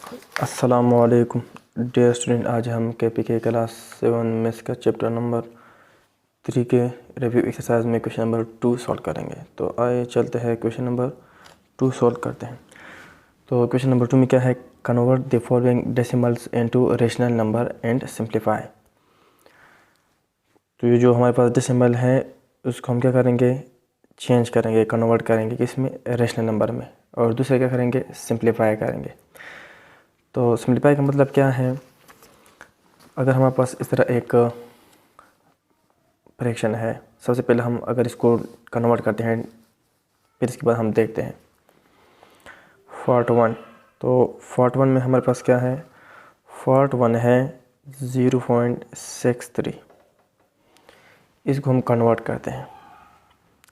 अस्सलामुअलैकुम dear student. आज हम के क्लास 7 मैथ्स का चैप्टर नंबर 3 के रिव्यू एक्सरसाइज में क्वेश्चन नंबर 2 सॉल्व करेंगे। तो आइए चलते हैं क्वेश्चन नंबर 2 सॉल्व करते हैं। तो क्वेश्चन नंबर 2 में क्या है, convert the following decimals into rational number and simplify. तो ये जो हमारे पास डेसिमल है उसको हम क्या करेंगे, चेंज करेंगे, कन्वर्ट करेंगे किसमें, रेशनल नंबर में, और दूसरे क्या करेंगे, सिंप्लीफाई करेंगे। तो सिंप्लीफाई का मतलब क्या है, अगर हमारे पास इस तरह एक फ्रैक्शन है, सबसे पहले हम अगर इसको कन्वर्ट करते हैं, फिर इसके बाद हम देखते हैं 41। तो 41 में हमारे पास क्या है, 41 है 0.63। इसको हम कन्वर्ट करते हैं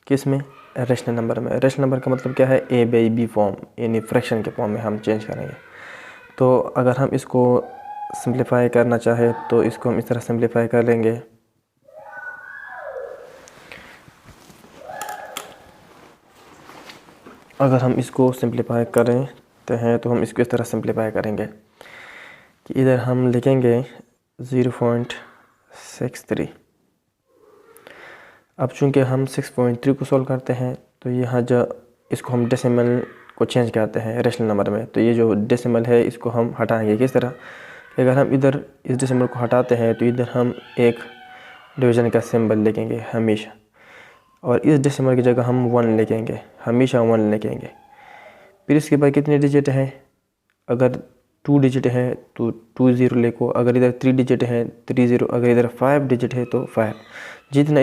किस में, रेशनल नंबर में। रेशनल नंबर का मतलब क्या है, ए बाई बी फॉर्म, यानी फ्रैक्शन के फॉर्म में हम चेंज करेंगे। तो अगर हम इसको सिंप्लीफाई करना चाहे तो इसको हम इस तरह सिंप्लीफाई कर लेंगे। अगर हम इसको सिंप्लीफाई करते हैं तो हम इसको इस तरह सिंप्लीफाई करेंगे कि इधर हम लिखेंगे 0.63। अब चूंकि हम 6.3 को सॉल्व करते हैं तो यहाँ जो इसको हम डेसिमल को चेंज करते हैं रेशनल नंबर में, तो ये जो डेसिमल है इसको हम हटाएंगे किस तरह, अगर हम इधर इस डेसिमल को हटाते हैं तो इधर हम एक डिवीज़न का सिंबल लिखेंगे हमेशा, और इस डेसिमल की जगह हम 1 लिखेंगे, हमेशा 1 लिखेंगे। फिर इसके बाद कितने डिजिट हैं, अगर 2 डिजिट है तो 2 0 लिखो, अगर इधर 3 डिजिट है 3 0, अगर इधर 5 डिजिट है तो 5। जितना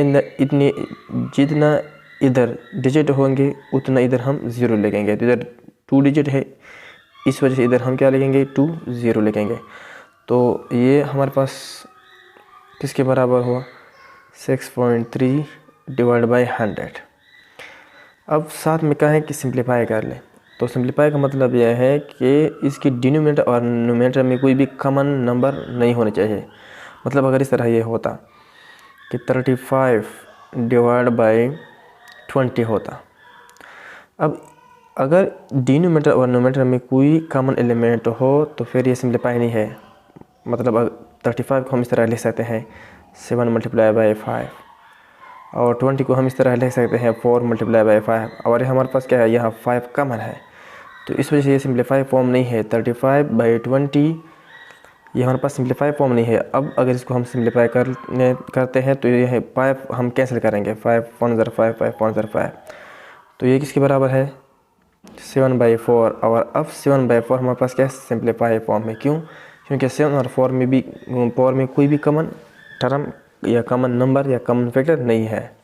इधर डिजिट होंगे उतना इधर हम 0 लिखेंगे। तो इधर 2 डिजिट है, इस वजह से इधर हम क्या लिखेंगे, 2 0 लिखेंगे। तो ये हमारे पास किसके बराबर हुआ, 6.3 डिवाइड बाई 100। अब साथ में क्या है कि सिंप्लीफाई कर लें। तो सिंप्लीफाई का मतलब यह है कि इसकी डिनोमिनेटर और न्यूमरेटर में कोई भी कॉमन नंबर नहीं होने चाहिए। मतलब अगर इस तरह ये होता कि 35 डिवाइड बाई 20 होता। अब अगर डिनोमिनेटर और न्यूमरेटर में कोई कॉमन एलिमेंट हो तो फिर ये सिंप्लीफाई नहीं है। मतलब 35 को हम इस तरह लिख सकते हैं 7 मल्टीप्लाई बाई 5, और 20 को हम इस तरह लिख सकते हैं 4 मल्टीप्लाई बाई 5, और हमारे पास क्या है, यहाँ 5 कॉमन है, तो इस वजह से ये सिंप्लीफाई फॉर्म नहीं है। 35/20 ये हमारे पास सिंप्लीफाई फॉर्म नहीं है। अब अगर इसको हम सिंप्लीफाई करते हैं तो ये 5 हम कैंसिल करेंगे, 5 1 0 5 5 1 0 5, तो ये किसके बराबर है, 7/4। और अब 7/4 हमारे पास क्या है, सिंप्लीफाई फॉर्म है। क्यों, क्योंकि 7 और 4 में कोई भी कॉमन टर्म या कॉमन नंबर या कॉमन फैक्टर नहीं है,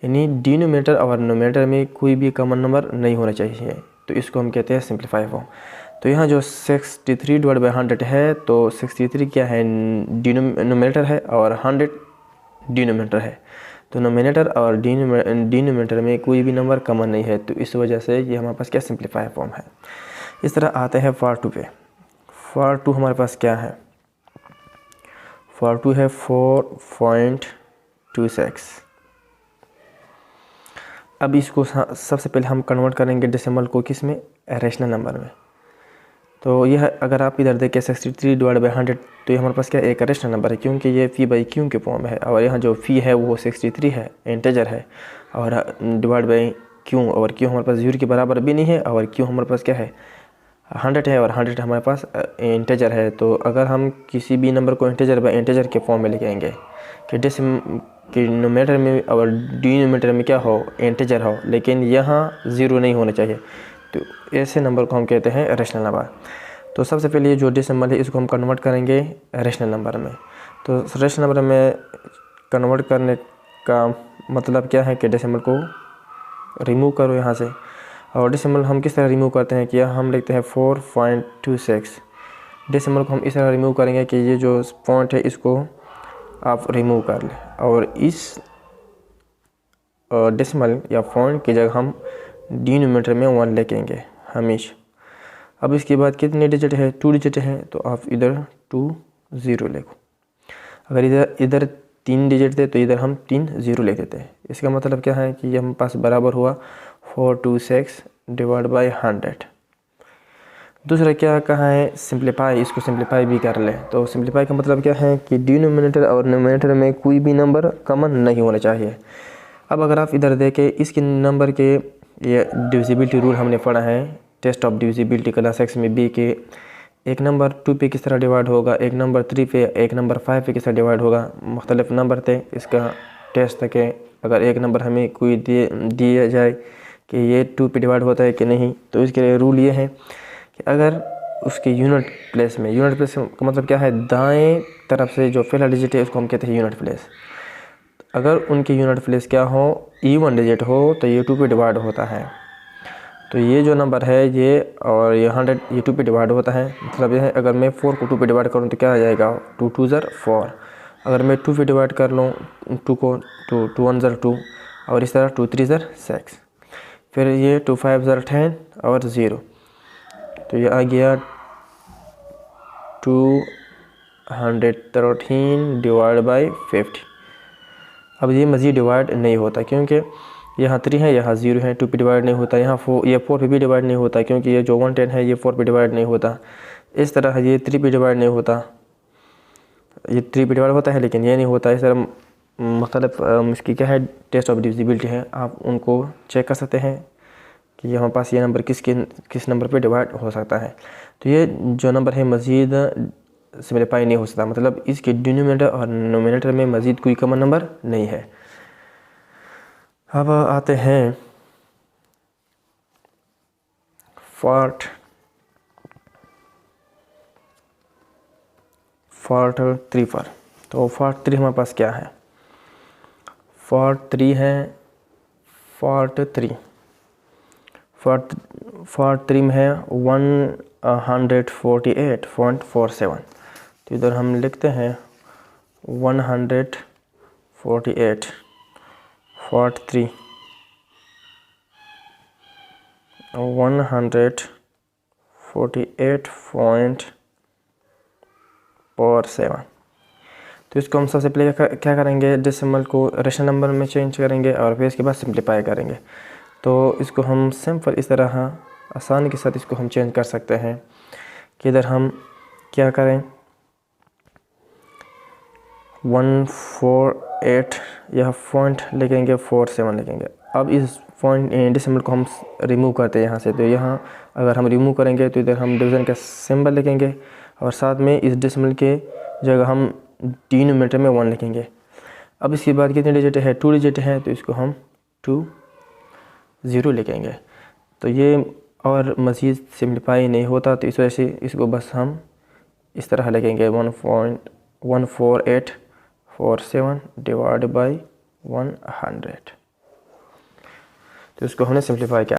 यानी डिनोमिनेटर और न्यूमरेटर में कोई भी कॉमन नंबर नहीं होना चाहिए। तो इसको हम कहते हैं सिंप्लीफाई फॉर्म। तो यहाँ जो 63 डिवाइड बाई 100 है, तो 63 क्या है, न्यूमरेटर है, और 100 डिनोमिनेटर है। तो नोमिनेटर और डिनोमिनेटर में कोई भी नंबर कॉमन नहीं है, तो इस वजह से ये हमारे पास क्या सिंप्लीफाई फॉर्म है। इस तरह आते हैं फॉर 2 पे। फॉर 2 हमारे पास क्या है, फॉर 2 है 4.26। अब इसको सबसे पहले हम कन्वर्ट करेंगे डेसिमल को किस में, रेशनल नंबर में। तो यह अगर आप इधर देखें 63 डिवाइड बाई 100, तो ये हमारे पास क्या एक रेशनल नंबर है, क्योंकि ये फ़ी बाई क्यू के फॉर्म है, और यहाँ जो फ़ी है वो 63 है, इंटेजर है, और डिवाइड बाई क्यू, और क्यू हमारे पास 0 के बराबर भी नहीं है, और क्यू हमारे पास क्या है 100 है, और 100 हमारे पास इंटेजर है। तो अगर हम किसी भी नंबर को इंटेजर बाई इंटेजर के फॉर्म में लिखेंगे कि कि न्यूमरेटर में और डिनोमिनेटर में क्या हो, इंटेजर हो, लेकिन यहाँ 0 नहीं होना चाहिए, तो ऐसे नंबर को हम कहते हैं रेशनल नंबर। तो सबसे पहले ये जो डेसिमल है इसको हम कन्वर्ट करेंगे रेशनल नंबर में। तो रेशनल नंबर में कन्वर्ट करने का मतलब क्या है कि डेसिमल को रिमूव करो यहाँ से। और डेसिमल हम किस तरह रिमूव करते हैं कि हम लिखते हैं 4.26। डेसिमल को हम इस तरह रिमूव करेंगे कि ये जो पॉइंट है इसको आप रिमूव कर लें, और इस डेसिमल या पॉइंट की जगह हम डिनोमिनेटर में 1 लिखेंगे हमेशा। अब इसके बाद कितने डिजिट है, 2 डिजिट है, तो आप इधर 2 0 लिखो। अगर इधर 3 डिजिट थे तो इधर हम 3 0 लिख देते हैं। इसका मतलब क्या है कि ये हमारे पास बराबर हुआ 426 डिवाइड बाई 100। दूसरा क्या कहा है, सिंप्लीफाई, इसको सिंप्लीफाई भी कर ले। तो सिंप्लीफाई का मतलब क्या है कि डिनोमिनेटर और नोमिनेटर में कोई भी नंबर कॉमन नहीं होना चाहिए। अब अगर आप इधर देखें, इसके नंबर के ये डिविजिबिलिटी रूल हमने पढ़ा है टेस्ट ऑफ डिविजिबिलिटी क्लास 6 में बी के, एक नंबर 2 पे किस तरह डिवाइड होगा, एक नंबर 3 पे, एक नंबर 5 पे किस तरह डिवाइड होगा। मुख्तलिफ नंबर थे, इसका टेस्ट था कि अगर एक नंबर हमें कोई दिया जाए कि ये 2 पे डिवाइड होता है कि नहीं, तो इसके लिए रूल ये है कि अगर उसके यूनिट प्लेस में, यूनिट प्लेस का मतलब क्या है, दाएं तरफ से जो पहला डिजिट है उसको हम कहते हैं यूनिट प्लेस। अगर उनके यूनिट प्लेस क्या हो, इवन डिजिट हो, तो ये 2 पे डिवाइड होता है। तो ये जो नंबर है ये और ये 100, ये 2 पे डिवाइड होता है। मतलब ये है अगर मैं 4 को 2 पे डिवाइड करूँ तो क्या आ जाएगा, 2 2 ज़र 4। अगर मैं 2 पे डिवाइड कर लूँ 2 को, 2 1 ज़र 2, और इस तरह 2 3 ज़र 6, फिर ये 2 5 ज़र 10 और 0, तो ये आ गया 213 डिवाइड बाई 50। अब ये मज़ीद डिवाइड नहीं होता क्योंकि यहाँ 3 है, यहाँ 0 है, 2 पे डिवाइड नहीं होता। यहाँ 4, ये 4 पे भी डिवाइड नहीं होता क्योंकि ये जो 110 है ये 4 पे डिवाइड नहीं होता। इस तरह ये 3 पे डिवाइड नहीं होता, ये 3 पे डिवाइड होता है लेकिन ये नहीं होता। इस तरह मुख्तलिफ इसकी क्या है टेस्ट ऑफ डिविजिबिलिटी है, आप उनको चेक कर सकते हैं कि हमारे पास ये नंबर किस नंबर पे डिवाइड हो सकता है। तो ये जो नंबर है मज़ीद सिंप्लीफाई नहीं हो सकता, मतलब इसके डिनोमिनेटर और नोमिनेटर में मज़ीद कोई कॉमन नंबर नहीं है। अब आते हैं पार्ट 3 पर। तो पार्ट 3 हमारे पास क्या है, पार्ट 3 है पार्ट 3 में है 148.47। तो इधर हम लिखते हैं 148 पार्ट 3 148.47। तो इसको हम सबसे पहले क्या करेंगे, डेसिमल को रेशनल नंबर में चेंज करेंगे और फिर इसके बाद सिंप्लीफाई करेंगे। तो इसको हम सिंपल इस तरह आसानी के साथ इसको हम चेंज कर सकते हैं कि इधर हम क्या करें, 148 यह पॉइंट लिखेंगे, 47 लिखेंगे। अब इस पॉइंट डेसिमल को हम रिमूव करते हैं यहाँ से। तो यहाँ अगर हम रिमूव करेंगे तो इधर हम डिवीज़न का सिंबल लिखेंगे और साथ में इस डेसिमल के जगह हम डिनोमिनेटर में 1 लिखेंगे। अब इसके बाद कितने डिजिट है, 2 डिजिट है, तो इसको हम 2 0 लिखेंगे। तो ये और मज़ीद सिंप्लीफाई नहीं होता, तो इस वजह से इसको बस हम इस तरह लिखेंगे 14847 डिवाइड बाई 100। तो इसको हमने सिंप्लीफाई किया।